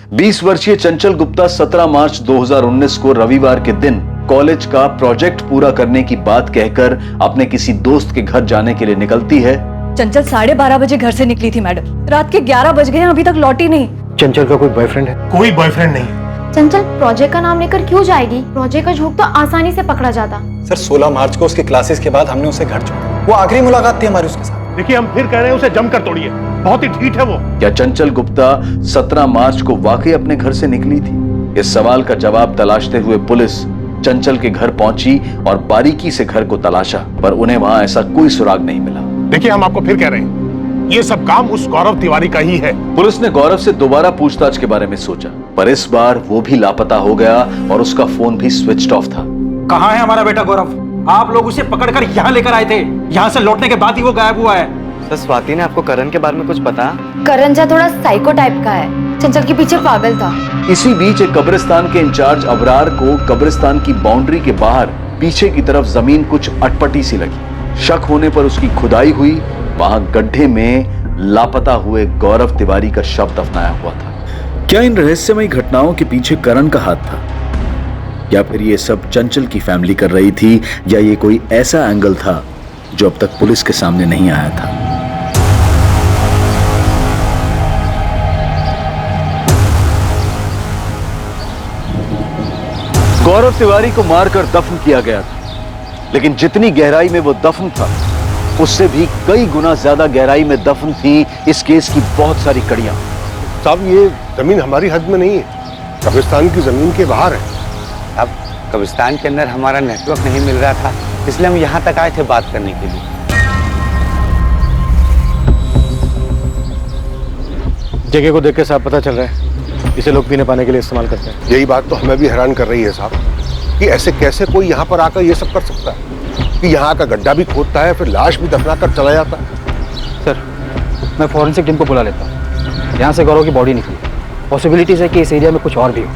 20 वर्षीय चंचल गुप्ता 17 मार्च 2019 को रविवार के दिन कॉलेज का प्रोजेक्ट पूरा करने की बात कहकर अपने किसी दोस्त के घर जाने के लिए निकलती है। चंचल 12:30 बजे घर से निकली थी मैडम। रात के 11 बज गए, अभी तक लौटी नहीं। चंचल का कोई बॉयफ्रेंड है? कोई बॉयफ्रेंड नहीं। चंचल प्रोजेक्ट का नाम लेकर क्यों जाएगी? प्रोजेक्ट का झूठ तो आसानी से पकड़ा जाता। सर 16 मार्च को उसके क्लासेस के बाद हमने उसे घर छोड़ा। वो आखिरी मुलाकात थी हमारी उसके साथ। देखिए हम फिर कह रहे हैं उसे जमकर तोड़िए, बहुत ही ढीठ है वो। क्या चंचल गुप्ता 17 मार्च को वाकई अपने घर से निकली थी? इस सवाल का जवाब तलाशते हुए पुलिस चंचल के घर पहुंची और बारीकी से घर को तलाशा, पर उन्हें वहां ऐसा कोई सुराग नहीं मिला। देखिए हम आपको फिर कह रहे हैं, ये सब काम उस गौरव तिवारी का ही है। पुलिस ने गौरव से दोबारा पूछताछ के बारे में सोचा, पर इस बार वो भी लापता हो गया और उसका फोन भी स्विच ऑफ था। कहाँ है हमारा बेटा गौरव? आप लोग उसे पकड़कर यहाँ लेकर आए थे, यहाँ से लौटने के बाद ही वो गायब हुआ है। सर स्वाति ने आपको करण के बारे में कुछ पता? करण जा थोड़ा साइको टाइप का है, चंचल के पीछे पागल था। इसी बीच एक कब्रिस्तान के इंचार्ज अबरार को कब्रिस्तान की बाउंड्री के बाहर पीछे की तरफ जमीन कुछ अटपटी सी लगी। शक होने पर उसकी खुदाई हुई। वहां गड्ढे में लापता हुए गौरव तिवारी का शव दफनाया हुआ था। क्या इन रहस्यमयी घटनाओं के पीछे करण का हाथ था, या फिर ये सब चंचल की फैमिली कर रही थी, या ये कोई ऐसा एंगल था जो अब तक पुलिस के सामने नहीं आया था? गौरव तिवारी को मारकर दफन किया गया था, लेकिन जितनी गहराई में वो दफन था उससे भी कई गुना ज्यादा गहराई में दफन थी इस केस की बहुत सारी कड़ियां। साहब ये जमीन हमारी हद में नहीं है, कब्रिस्तान की जमीन के बाहर है। अब कब्रिस्तान के अंदर हमारा नेटवर्क नहीं मिल रहा था, इसलिए हम यहाँ तक आए थे बात करने के लिए। जगह को देख के साहब पता चल रहा है इसे लोग पीने पाने के लिए इस्तेमाल करते हैं। यही बात तो हमें भी हैरान कर रही है साहब, कि ऐसे कैसे कोई यहाँ पर आकर ये सब कर सकता है, कि यहाँ का गड्ढा भी खोदता है फिर लाश भी दफना कर चला जाता है। सर मैं फॉरेंसिक टीम को बुला लेता हूँ। यहाँ से गौरव की बॉडी निकली, पॉसिबिलिटीज है कि इस एरिया में कुछ और भी हो।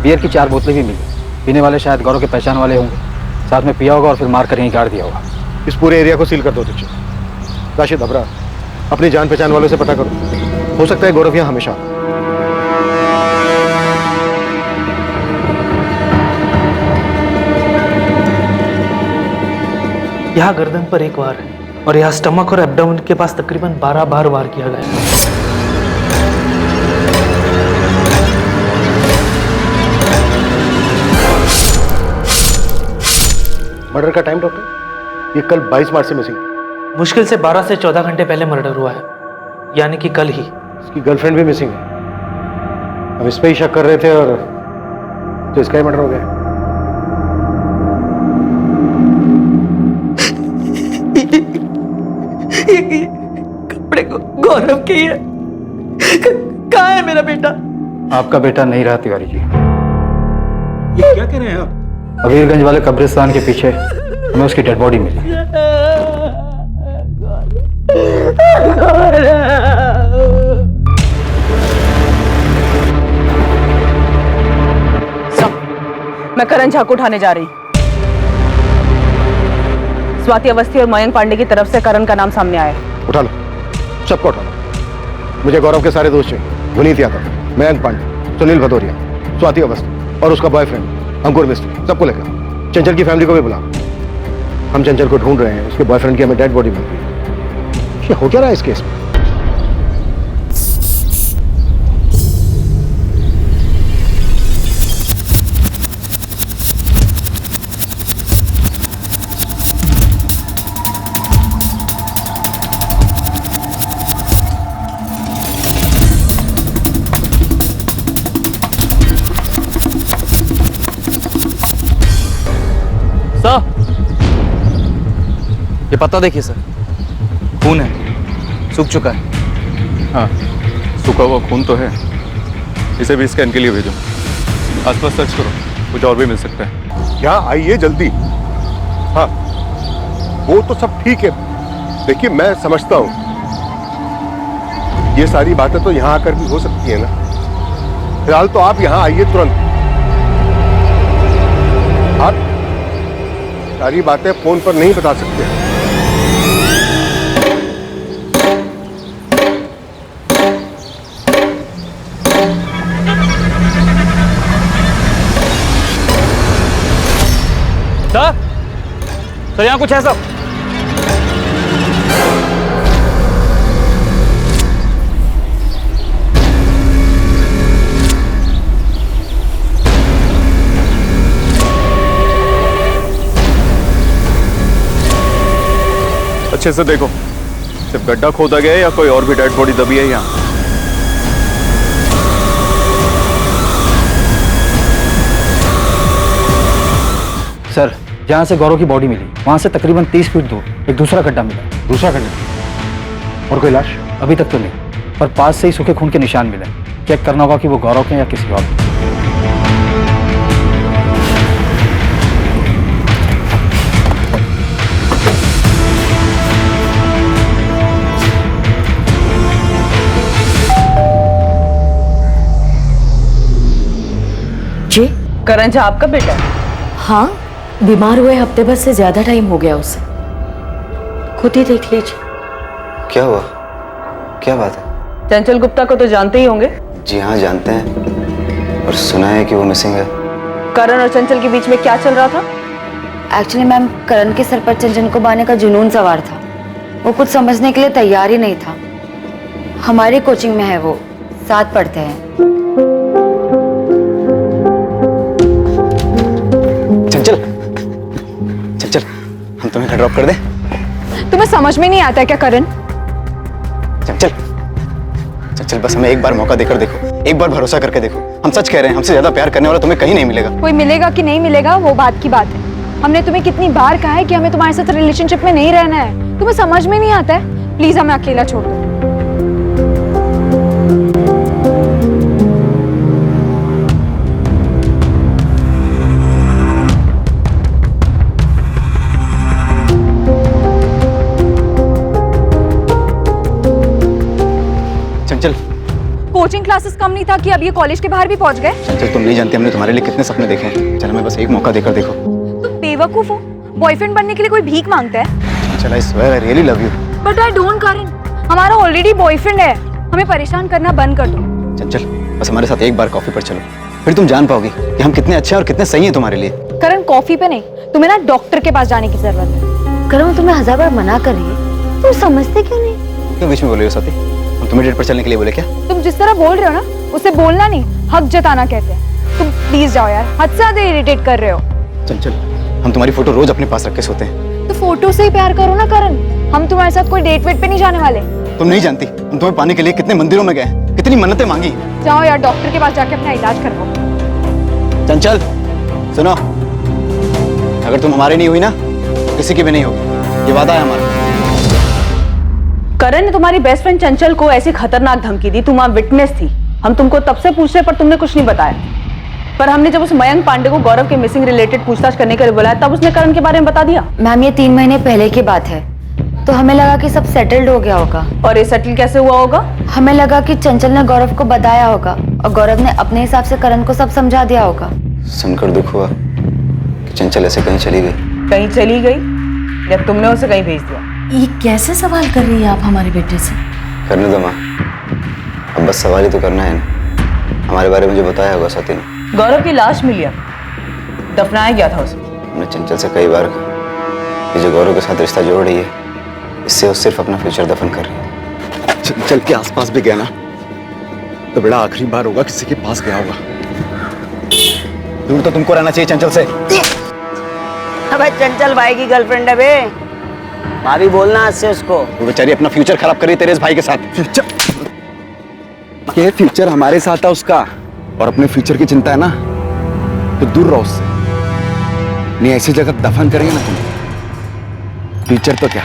बियर की 4 बोतलें भी मिली, पीने वाले शायद गौरव के पहचान वाले होंगे, साथ में पिया होगा और फिर मार कर यहीं गाड़ दिया होगा। इस पूरे एरिया को सील कर दो दीजिए। राशिद अबरार, अपनी जान पहचान वालों से पता करो, हो सकता है गौरव यहाँ हमेशा। यहाँ गर्दन पर 1 वार है और यहाँ स्टमक और एब्डोमेन के पास तकरीबन 12 बार वार किया गया है। मर्डर का टाइम डॉक्टर? ये कल 22 मार्च से मिसिंग। मुश्किल से 12 से 14 घंटे पहले मर्डर हुआ है, यानी कि कल ही। इसकी गर्लफ्रेंड भी मिसिंग है। हम इस पे ही शक कर रहे थे और तो इसका ही मर्डर हो गया। ये कपड़े गौरव के है। कहाँ है मेरा बेटा? आपका बेटा नहीं रहा तिवारी जी। ये क्या कह रहे हैं आप? अबीरगंज वाले कब्रिस्तान के पीछे हमें उसकी डेड बॉडी मिली। मैं करण झा को उठाने जा रही। स्वाति अवस्थी और मयंक पांडे की तरफ से करण का नाम सामने आया। उठा लो, सबको उठा लो। मुझे गौरव के सारे दोस्त चाहिए। विनीत यादव, मयंक पांडे, सुनील भदौरिया, स्वाति अवस्थी और उसका बॉयफ्रेंड अंकुर मिस्त्री, सबको लेकर। चंचल की फैमिली को भी बुला। हम चंचल को ढूंढ रहे हैं, उसके बॉयफ्रेंड की हमें डेड बॉडी मिल गई है। ये हो क्या रहा है इस केस में? ये पत्ता देखिए सर, खून है, सूख चुका है। हाँ, सूखा हुआ खून तो है। इसे भी स्कैन के लिए भेजो। आसपास सर्च करो, कुछ और भी मिल सकता है। यहाँ आइए जल्दी। हाँ वो तो सब ठीक है, देखिए मैं समझता हूँ ये सारी बातें तो यहाँ आकर भी हो सकती है ना। फिलहाल तो आप यहाँ आइए तुरंत। आप सारी बातें फोन पर नहीं बता सकते। सर यहाँ कुछ है सब? अच्छे से देखो, सिर्फ गड्ढा खोदा गया है या कोई और भी डेड बॉडी दबी है यहाँ? सर, जहाँ से गौरव की बॉडी मिली वहाँ से तकरीबन 30 फीट दूर एक दूसरा गड्ढा मिला। दूसरा गड्ढा? और कोई लाश? अभी तक तो नहीं, पर पास से ही सूखे खून के निशान मिले। चेक करना होगा कि वो गौरव के या किसी और के। जी, करण झा आपका बेटा है? हाँ, बीमार हुए हफ्ते भर से ज्यादा टाइम हो गया उसे। खुद ही देख लीजिए। क्या हुआ? क्या बात है? चंचल गुप्ता को तो जानते ही होंगे। जी हाँ, जानते हैं, और सुना है कि वो मिसिंग है। करण और चंचल के बीच में क्या चल रहा था? एक्चुअली मैम, करण के सर पर चंचल को बांधने का जुनून सवार था। वो कुछ समझने के लिए तैयार ही नहीं था। हमारी कोचिंग में है वो, साथ पढ़ते हैं। चंचल, चंचल, हम तुम्हें घर ड्रॉप कर दें? तुम्हें समझ में नहीं आता है क्या करण? चंचल, चंचल, बस हमें एक बार मौका देकर देखो, एक बार भरोसा करके देखो। हम सच कह रहे हैं, हमसे ज्यादा प्यार करने वाला तुम्हें कहीं नहीं मिलेगा। कोई मिलेगा कि नहीं मिलेगा वो बात की बात है। हमने तुम्हें कितनी बार कहा है कि हमें तुम्हारे साथ रिलेशनशिप में नहीं रहना है। तुम्हें समझ में नहीं आता है? प्लीज हमें अकेला छोड़ दो। चंचल, कोचिंग क्लासेस कम नहीं था कि अब ये कॉलेज के बाहर भी पहुंच गए। चंचल, तुम नहीं जानती हमने तुम्हारे लिए कितने सपने देखे हैं। चल, हमें बस एक मौका देकर देखो। तुम बेवकूफ हो। बॉयफ्रेंड बनने के लिए कोई भीख मांगता है? चल, I swear I really love you. But I don't करण, हमारा ऑलरेडी बॉयफ्रेंड है। हमें परेशान करना बंद कर दो। चंचल, बस हमारे साथ एक बार कॉफी पर चलो, फिर तुम जान पाओगी कि हम कितने अच्छे और कितने सही हैं तुम्हारे लिए। करण, कॉफी पे नहीं, तुम्हें ना डॉक्टर के पास जाने की जरूरत है। करण, तुम्हें 1000 बार मना कर रही है, तुम समझते क्यों नहीं? क्यों बीच में बोल रही हो स्वाति? हम तुम्हें डेट पर चलने के लिए बोले क्या? तुम जिस तरह बोल रहे हो ना, उसे बोलना नहीं, हक जताना कहते हैं। तुम प्लीज जाओ यार, हद से ज्यादा इरिटेट कर रहे हो। चंचल, हम तुम्हारी फोटो रोज अपने पास रख के सोते हैं। तो फोटो से ही प्यार करो ना करण। हम तुम्हारे साथ कोई डेट वेट पे नहीं जाने वाले। तुम नहीं जानती हम तुम्हें पाने के लिए कितने मंदिरों में गए, कितनी मन्नतें मांगी। जाओ यार, डॉक्टर के पास जाके अपना इलाज करवाओ। चंचल, सुनो, अगर तुम हमारे नहीं हुई ना, किसी की भी नहीं होगी, ये वादा है हमारा। करण ने तुम्हारी बेस्ट फ्रेंड चंचल को ऐसी खतरनाक धमकी दी, तुम वहां विटनेस थी। हम तुमको तब से पूछ रहे पर तुमने कुछ नहीं बताया। पर हमने जब उस मयंक पांडे को गौरव के मिसिंग रिलेटेड पूछताछ करने के लिए बुलाया, तब उसने करण के बारे में बता दिया। मैम, ये 3 महीने पहले की बात है, तो हमें लगा कि सब सेटल्ड हो गया होगा। और ये सेटल कैसे हुआ होगा? हमें लगा कि चंचल ने गौरव को बताया होगा और गौरव ने अपने हिसाब से करण को सब समझा दिया होगा। सुनकर दुख हुआ कि चंचल ऐसे कहीं चली गई। कहीं चली गई या तुमने उसे कहीं भेज दिया? ये कैसे सवाल कर रही है आप हमारे बेटे से? करने दो माँ, अब बस सवाल ही तो करना है ना। हमारे बारे में जो बताया होगा स्वाति ने। गौरव की लाश मिली है, दफनाया गया था उसे। हमने चंचल से कई बार कहा कि जो गौरव के साथ रिश्ता जोड़ रही है, इससे वो सिर्फ अपना फ्यूचर दफन कर रही है। चंचल के आसपास भी गया ना, तो बड़ा आखिरी बार होगा किसी के पास गया होगा। दूर तो तुमको रहना चाहिए चंचल से। अबे चंचल भाई की गर्लफ्रेंड है बे, भाभी बोलना आज से उसको। वो बेचारी अपना फ्यूचर खराब कर रही है तेरे इस भाई के साथ। ये फ्यूचर हमारे साथ है उसका, और अपने फ्यूचर की चिंता है ना, तो दूर रहो उससे। नहीं ऐसी जगह दफन करेंगे ना तुम, फ्यूचर तो क्या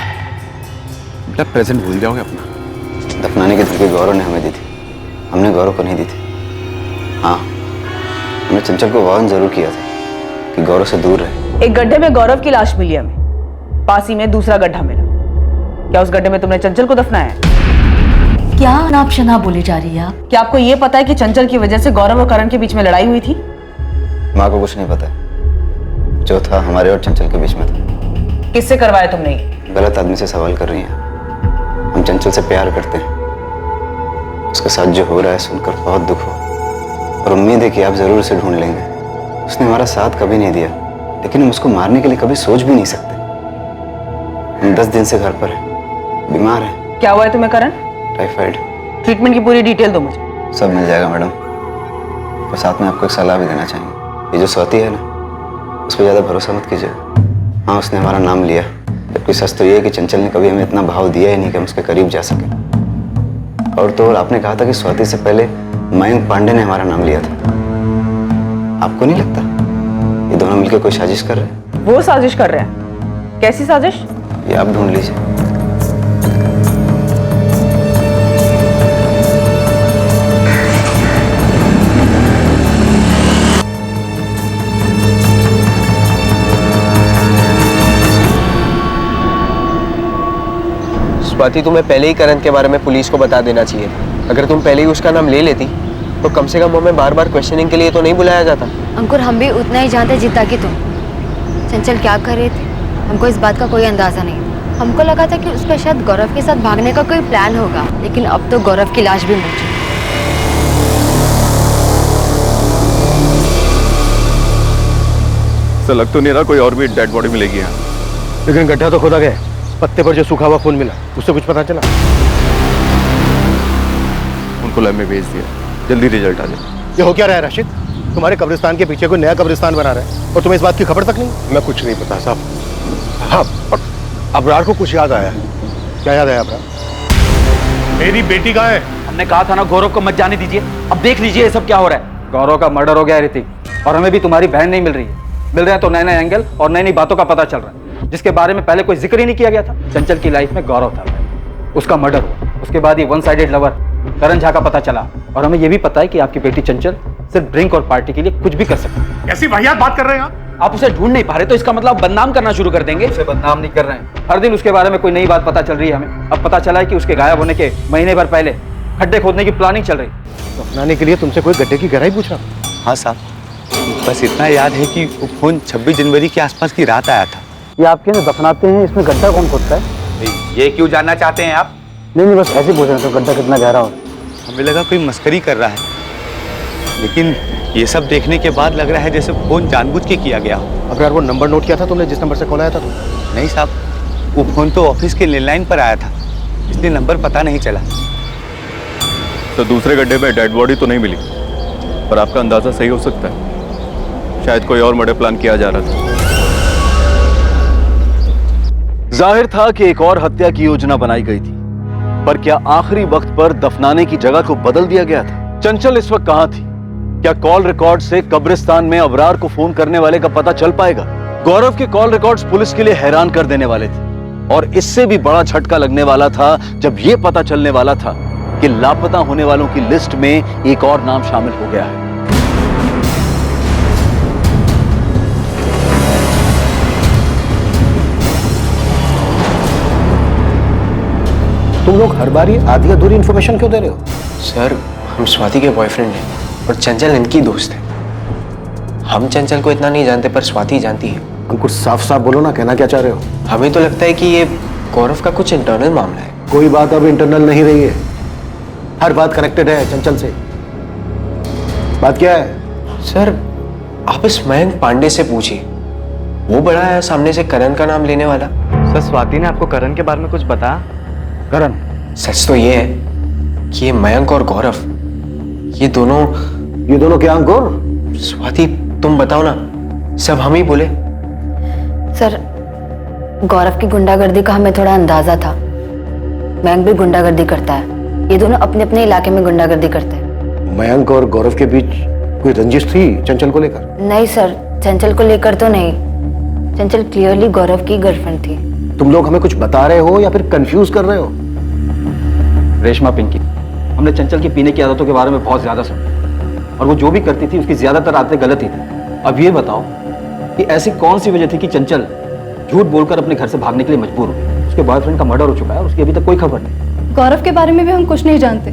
बेटा, प्रेजेंट भूल जाओगे अपना। दफनाने की धमकी गौरव ने हमें दी थी, हमने गौरव को नहीं दी थी। हाँ, हमने चंचल को वार्न जरूर किया था कि गौरव से दूर रहे। एक गड्ढे में गौरव की लाश मिली हमें, पास ही में दूसरा गड्ढा मिला। क्या उस गड्ढे में तुमने चंचल को दफनाया? क्या अनाप शनाप बोली जा रही है आप? क्या आपको ये पता है कि चंचल की वजह से गौरव और करण के बीच में लड़ाई हुई थी? माँ को कुछ नहीं पता, जो था हमारे और चंचल के बीच में था। किससे करवाया तुमने ये? गलत आदमी से सवाल कर रही हैं। हम चंचल से प्यार करते हैं, उसके साथ जो हो रहा है सुनकर बहुत दुख हो, और उम्मीद है कि आप जरूर उसे ढूंढ लेंगे। उसने हमारा साथ कभी नहीं दिया, लेकिन हम उसको मारने के लिए कभी सोच भी नहीं सकते। हम 10 दिन से घर पर हैं, बीमार हैं। क्या हुआ है तुम्हें करण? टाइफाइड। ट्रीटमेंट की पूरी डिटेल दो मुझे। सब मिल जाएगा मैडम, और साथ में आपको एक सलाह भी देना चाहेंगे। ये जो स्वाति है ना, उस पर ज़्यादा भरोसा मत कीजिए। हाँ, उसने हमारा नाम लिया, जबकि सच तो ये है कि चंचल ने कभी हमें इतना भाव दिया ही नहीं कि हम उसके करीब जा सके। और तो और आपने कहा था कि स्वाति से पहले मयंक पांडे ने हमारा नाम लिया था। आपको नहीं लगता ये दोनों मिलकर कोई साजिश कर रहे हैं? वो साजिश कर रहे हैं? कैसी साजिश? ये आप ढूंढ लीजिए। स्वाति, तुम्हें पहले ही करण के बारे में पुलिस को बता देना चाहिए था। अगर तुम पहले ही उसका नाम ले लेती तो कम से कम हमें बार बार क्वेश्चनिंग के लिए तो नहीं बुलाया जाता। अंकुर, हम भी उतना ही जानते जितना कि तुम। चंचल क्या कर रही थी हमको इस बात का कोई अंदाजा नहीं। हमको लगा था कि उसका शायद गौरव के साथ भागने का कोई प्लान होगा, लेकिन अब तो गौरव की लाश भी मिल चुकी। ऐसा लग तो नहीं रहा कोई और भी डेड बॉडी मिलेगी यहाँ। लेकिन गड्ढा तो खोदा गया, पत्ते पर जो सूखा हुआ खून मिला उससे कुछ पता चला? उनको लैब में भेज दिया, जल्दी रिजल्ट आ जाए। ये हो क्या रहा है राशिद? तुम्हारे कब्रिस्तान के पीछे कोई नया कब्रिस्तान बना रहा है और तुम्हें इस बात की खबर तक नहीं? मैं कुछ नहीं पता साहब। हाँ, पर अबरार को कुछ याद आया। क्या याद आया अबरार? मेरी बेटी कहाँ है? हमने कहा था ना गौरव को मत जाने दीजिए। अब देख लीजिए ये सब क्या हो रहा है। गौरव का मर्डर हो गया है ऋतिक, और हमें भी तुम्हारी बहन नहीं मिल रही है। मिल रहे हैं तो नए नए एंगल और नई नई बातों का पता चल रहा है, जिसके बारे में पहले कोई जिक्र ही नहीं किया गया था। चंचल की लाइफ में गौरव था, उसका मर्डर हुआ, उसके बाद ये वन साइडेड लवर करण झा का पता चला, और हमें ये भी पता है कि आपकी बेटी चंचल सिर्फ ड्रिंक और पार्टी के लिए कुछ भी कर सकती है। कैसी वाहियात बात कर रहे हैं आप उसे ढूंढ नहीं पा रहे तो इसका मतलब बदनाम करना शुरू कर देंगे। उसे बदनाम नहीं कर रहे हैं, हर दिन उसके बारे में कोई नई बात पता चल रही है हमें। अब पता चला है कि उसके गायब होने के महीने भर पहले खड्डे खोदने की प्लानिंग चल रही। दफनाने के लिए तुमसे कोई गड्ढे की गहराई पूछ रहा? हाँ साहब, बस इतना याद है कि वो खून 26 जनवरी के आसपास की रात आया था। ये आपके यहाँ दफनाते हैं, इसमें गड्ढा कौन खोदता है? ये क्यों जानना चाहते हैं आप? नहीं, बस ऐसे पूछ रहे थे गड्ढा कितना गहरा हो। हमें लगा कोई मस्करी कर रहा है, लेकिन ये सब देखने के बाद लग रहा है जैसे फोन जानबूझ के किया गया हो। अब यार वो नंबर नोट किया था तुमने जिस नंबर से कॉल आया था? नहीं साहब, वो फोन तो ऑफिस के लैंडलाइन पर आया था, इसलिए नंबर पता नहीं चला। तो दूसरे गड्ढे में डेड बॉडी तो नहीं मिली, पर आपका अंदाजा सही हो सकता है। शायद कोई और मर्डर प्लान किया जा रहा था। जाहिर था कि एक और हत्या की योजना बनाई गई थी, पर क्या आखिरी वक्त पर दफनाने की जगह को बदल दिया गया था? चंचल इस वक्त कहां थी? क्या कॉल रिकॉर्ड से कब्रिस्तान में अबरार को फोन करने वाले का पता चल पाएगा? गौरव के कॉल रिकॉर्ड्स पुलिस के लिए हैरान कर देने वाले थे, और इससे भी बड़ा झटका लगने वाला था जब यह पता चलने वाला था कि लापता होने वालों की लिस्ट में एक और नाम शामिल हो गया है। तुम लोग हर बार ये आधी अधूरी इन्फॉर्मेशन क्यों दे रहे हो? सर, हम स्वाति के बॉयफ्रेंड हैं और चंचल इनकी दोस्त है। हम चंचल को इतना नहीं जानते, पर स्वाति जानती है। अंकुर, साफ साफ बोलो ना, कहना क्या चाह रहे हो? हमें तो लगता है कि ये गौरव का कुछ इंटरनल मामला है। कोई बात अब इंटरनल नहीं रही है, हर बात कनेक्टेड है चंचल से। बात क्या है? सर, आप इस मयंक पांडे से पूछिए, वो बड़ा है सामने से करण का नाम लेने वाला। सर, स्वाति ने आपको करण के बारे में कुछ बताया? करण? सच तो ये है कि ये मयंक और गौरव, ये दोनों क्या अंकुर? स्वाति, तुम बताओ ना, सब हम ही बोले। सर, गौरव की गुंडागर्दी का हमें थोड़ा अंदाजा था। मयंक भी गुंडागर्दी करता है, ये दोनों अपने अपने इलाके में गुंडागर्दी करते हैं। मयंक और गौरव के बीच कोई रंजिश थी चंचल को लेकर? नहीं सर, चंचल को लेकर तो नहीं। चंचल क्लियरली गौरव की गर्लफ्रेंड थी। तुम लोग हमें कुछ बता रहे हो या फिर कंफ्यूज कर रहे हो? रेशमा, पिंकी, हमने चंचल की पीने की आदतों के बारे में बहुत ज्यादा सुना, और वो जो भी करती थी उसकी ज्यादातर आदतें गलत ही थी। अब ये बताओ कि ऐसी कौन सी वजह थी कि चंचल झूठ बोलकर अपने घर से भागने के लिए मजबूर हो? उसके बॉयफ्रेंड का मर्डर हो चुका है और उसकी अभी तक कोई खबर नहीं। गौरव के बारे में भी हम कुछ नहीं जानते,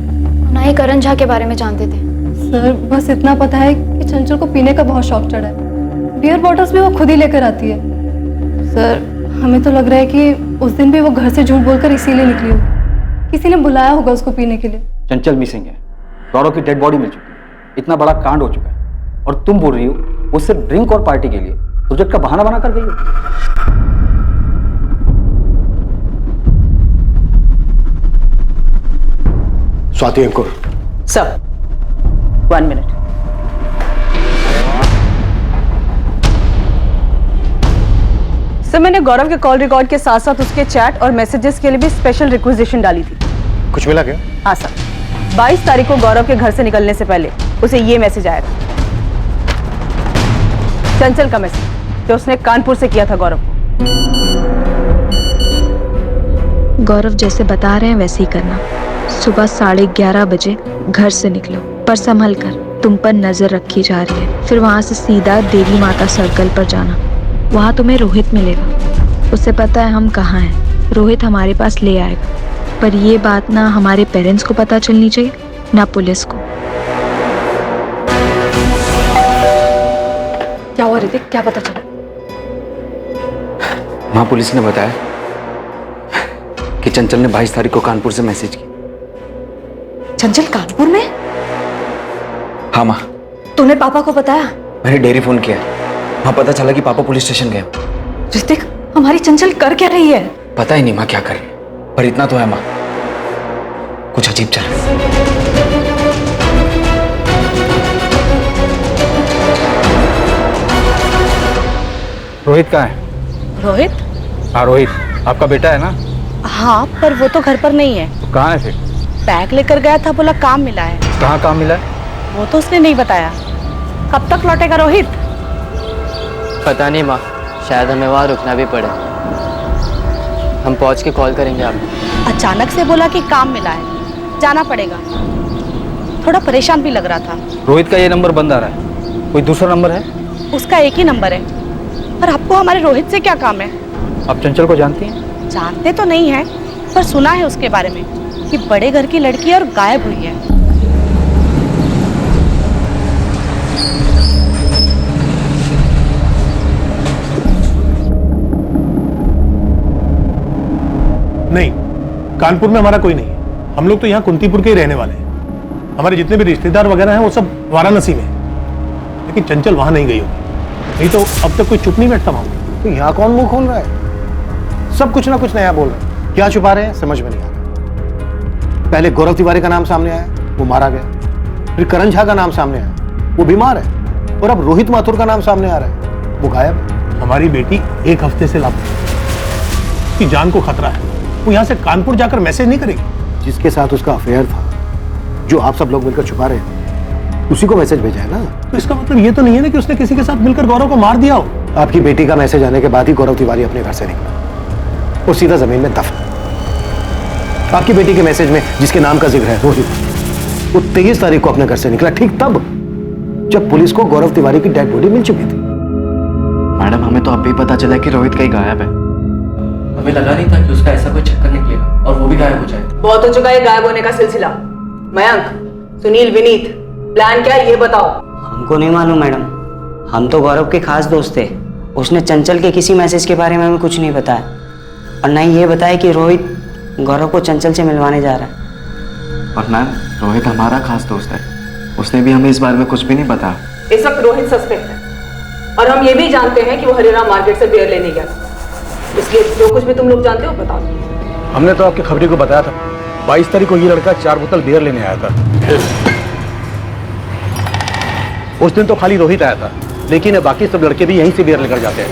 ना ही करण झा के बारे में जानते थे। सर, बस इतना पता है कि चंचल को पीने का बहुत शौक चढ़ा है। बियर बॉटल्स भी वो खुद ही लेकर आती है। सर, हमें तो लग रहा है कि उस दिन भी वो घर से झूठ बोलकर इसीलिए निकली होगी। किसी ने बुलाया होगा उसको पीने के लिए। चंचल मिसिंग है, गौरव की डेड बॉडी मिल चुकी है, इतना बड़ा कांड हो चुका है, और तुम बोल रही हो वो सिर्फ ड्रिंक और पार्टी के लिए प्रोजेक्ट का बहाना बना कर गई हो। Swati Ankur. Sir 1 minute. Sir मैंने गौरव के कॉल रिकॉर्ड के साथ साथ उसके चैट और मैसेजेस के लिए भी स्पेशल रिक्वेजिशन डाली थी। कुछ मिला क्या? हाँ सर, 22 तारीख को गौरव के घर से निकलने से पहले उसे ये मैसेज आया था, चंचल का मैसेज जो उसने कानपुर से किया था गौरव को। गौरव जैसे बता रहे हैं वैसे ही करना। सुबह 11:30 बजे घर से निकलो, पर संभल कर, तुम पर नजर रखी जा रही है। फिर वहां से सीधा देवी माता सर्कल पर जाना, वहां तुम्हें रोहित मिलेगा। उसे पता है हम कहाँ हैं, रोहित हमारे पास ले आएगा। पर ये बात ना हमारे पेरेंट्स को पता चलनी चाहिए ना पुलिस को। क्या हुआ ऋतिक, क्या पता चला? माँ, पुलिस ने बताया कि चंचल ने 22 तारीख को कानपुर से मैसेज की। चंचल कानपुर में? हाँ माँ। तूने पापा को बताया? मैंने डेयरी फोन किया, वहाँ पता चला कि पापा पुलिस स्टेशन गए। ऋतिक, हमारी चंचल कर क्या रही है? पता ही नहीं माँ क्या कर रही है, पर इतना तो है माँ, कुछ अजीब चल रहा है। रोहित कहाँ है? रोहित? हाँ रोहित, आपका बेटा है ना? हाँ, पर वो तो घर पर नहीं है। तो कहाँ है फिर? बैग लेकर गया था, बोला काम मिला है। कहाँ काम मिला है? वो तो उसने नहीं बताया। कब तक लौटेगा रोहित? पता नहीं माँ, शायद हमें वहाँ रुकना भी पड़े। हम पहुँच के कॉल करेंगे आपको। अचानक से बोला कि काम मिला है, जाना पड़ेगा। थोड़ा परेशान भी लग रहा था। रोहित का ये नंबर बंद आ रहा है, कोई दूसरा नंबर है? उसका एक ही नंबर है। पर आपको हमारे रोहित से क्या काम है? आप चंचल को जानती हैं? जानते तो नहीं है, पर सुना है उसके बारे में कि बड़े घर की लड़की है और गायब हुई है। नहीं, कानपुर में हमारा कोई नहीं है। हम लोग तो यहाँ कुंतीपुर के ही रहने वाले हैं। हमारे जितने भी रिश्तेदार वगैरह हैं वो सब वाराणसी में हैं। लेकिन चंचल वहां नहीं गई होगी, नहीं तो अब तक कोई चुप नहीं बैठता वहां। तो यहाँ कौन मुंह खोल रहा है? सब कुछ ना कुछ नया बोल रहे हैं। क्या छुपा रहे हैं समझ में नहीं आ रहा। पहले गौरव तिवारी का नाम सामने आया, वो मारा गया। फिर करण झा का नाम सामने आया, वो बीमार है। और अब रोहित माथुर का नाम सामने आ रहा है, वो गायब। हमारी बेटी 1 हफ्ते से लापता है, उसकी जान को खतरा है। वो यहाँ से कानपुर जाकर मैसेज नहीं करेगी। जिसके साथ उसका अफेयर था, जो आप सब लोग मिलकर छुपा रहे हैं, उसी को मैसेज भेजा है ना। तो इसका मतलब ये तो नहीं है ना कि उसने किसी के साथ मिलकर गौरव को मार दिया हो। आपकी बेटी का मैसेज आने के बाद ही गौरव तिवारी अपने घर से निकला और सीधा जमीन में दफन। आपकी बेटी के मैसेज में जिसके नाम का जिक्र है रोहित, वो 23 तारीख को अपने घर से निकला, ठीक तब जब पुलिस को गौरव तिवारी की डेड बॉडी मिल चुकी थी। मैडम, हमें तो अभी पता चला कि रोहित कहीं गायब है। हमें लगा नहीं था कि उसका ऐसा कोई चक्कर निकलेगा और वो भी गायब हो जाए। बहुत हो चुका है गायब होने का सिलसिला। मयंक, सुनील, विनीत, प्लान क्या है ये बताओ। हमको नहीं मालूम मैडम, हम तो गौरव के खास दोस्त थे। उसने चंचल के किसी मैसेज के बारे में हमें कुछ नहीं बताया, और न ही ये बताया कि रोहित गौरव को चंचल से मिलवाने जा रहा है। और मैम, रोहित हमारा खास दोस्त है, उसने भी हमें इस बारे में कुछ भी नहीं बताया। इस वक्त रोहित सस्पेक्ट है, और हम ये भी जानते हैं कि वो हरिराम मार्केट से बियर लेने गया। इसलिए जो कुछ भी तुम लोग जानते हो बताओ। हमने तो आपकी खबरी को बताया था, 22 तारीख को ये लड़का 4 बोतल बियर लेने आया था। उस दिन तो खाली रोहित आया था, लेकिन बाकी सब लड़के भी यहीं से बियर लेकर जाते हैं।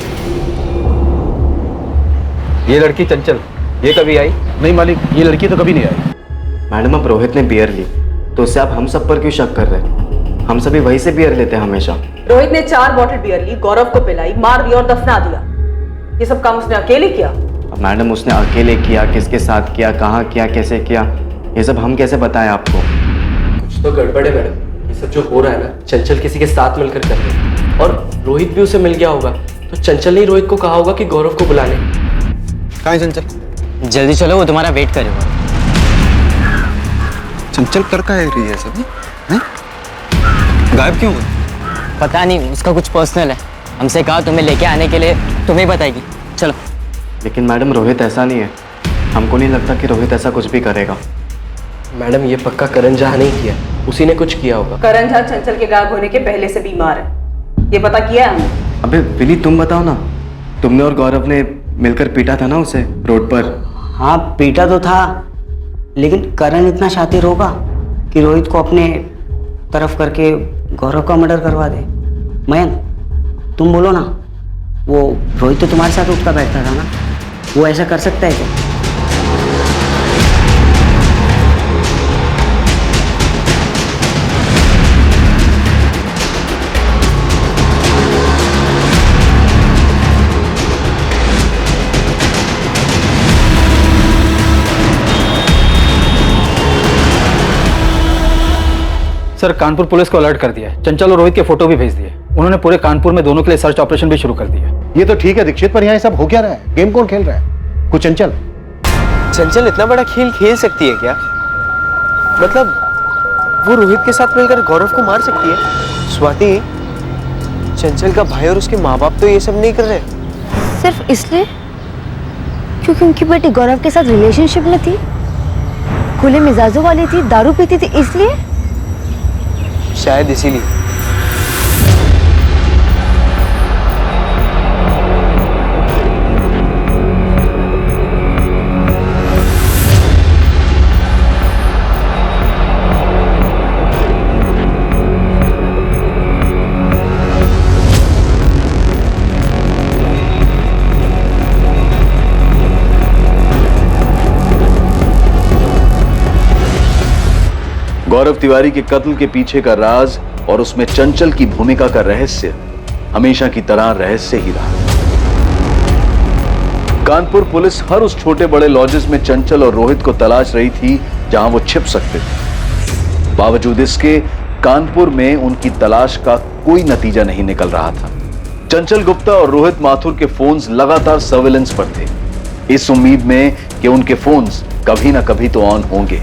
ये लड़की चंचल, ये कभी आई? नहीं मालिक, ये लड़की तो कभी नहीं आई। मैडम, अब रोहित ने बियर ली तो उससे आप हम सब पर क्यों शक कर रहे हैं? हम सभी वहीं से बियर लेते हैं हमेशा। रोहित ने 4 बॉटल बियर ली, गौरव को पिलाई, मार दिया और दफना दिया। ये सब काम उसने अकेले किया? मैडम, उसने अकेले किया, किसके साथ किया, कहाँ किया, कैसे किया, ये सब हम कैसे बताएं आपको? कुछ तो गड़बड़ है मैडम। ये सब जो हो रहा है ना, चंचल किसी के साथ मिलकर कर रहे हैं, और रोहित भी उसे मिल गया होगा। तो चंचल ने रोहित को कहा होगा कि गौरव को बुलाने। कहाँ है चंचल? जल्दी चलो, वो तुम्हारा वेट करेगा। चंचल कर का है रही है सब? गायब क्यों हुई? पता नहीं, उसका कुछ पर्सनल है। हमसे कहा तुम्हें लेके आने के लिए, तुम्हें बताएगी। चलो। लेकिन मैडम, रोहित ऐसा नहीं है। हमको नहीं लगता कि रोहित ऐसा कुछ भी करेगा। मैडम, ये पक्का करण झा नहीं किया, उसी ने कुछ किया होगा। करण झा चंचल के गायब होने के पहले से बीमार है, ये पता किया है हमने। अबे विनी, तुम बताओ ना, तुमने और गौरव ने मिलकर पीटा था ना उसे रोड पर? हाँ, पीटा तो था, लेकिन करण इतना शातिर होगा? कि रोहित को अपने तरफ करके गौरव का मर्डर करवा दे। मयंक तुम बोलो ना, वो रोहित तो तुम्हारे साथ उठता बैठता था ना, वो ऐसा कर सकता है क्या? सर कानपुर पुलिस को अलर्ट कर दिया है। चंचल और रोहित के फोटो भी भेज दिए। उन्होंने पूरे कानपुर में दोनों के लिए सर्च ऑपरेशन भी शुरू कर दिया है। ये तो ठीक है दीक्षित, पर यहाँ ये सब हो क्या रहा है? गेम कौन खेल रहा है? कुछ चंचल? चंचल इतना बड़ा खेल खेल सकती है क्या? मतलब वो रोहित के साथ मिलकर गौरव को मार सकती है? स्वाति, चंचल का भाई और उसके माँ बाप तो ये सब नहीं कर रहे। सिर्फ इसलिए क्योंकि उनकी बेटी गौरव के साथ रिलेशनशिप में थी, खुले मिजाजों वाली थी, दारू पीती थी, इसलिए? शायद इसीलिए। गौरव तिवारी के कत्ल के पीछे का राज और उसमें चंचल की भूमिका का रहस्य हमेशा की तरह रहस्य ही रहा। कानपुर पुलिस हर उस छोटे बड़े लॉजेस में चंचल और रोहित को तलाश रही थी जहां वो छिप सकते थे। बावजूद इसके कानपुर में उनकी तलाश का कोई नतीजा नहीं निकल रहा था। चंचल गुप्ता और रोहित माथुर के फोन्स लगातार सर्विलेंस पर थे, इस उम्मीद में कि उनके फोन्स कभी ना कभी तो ऑन होंगे।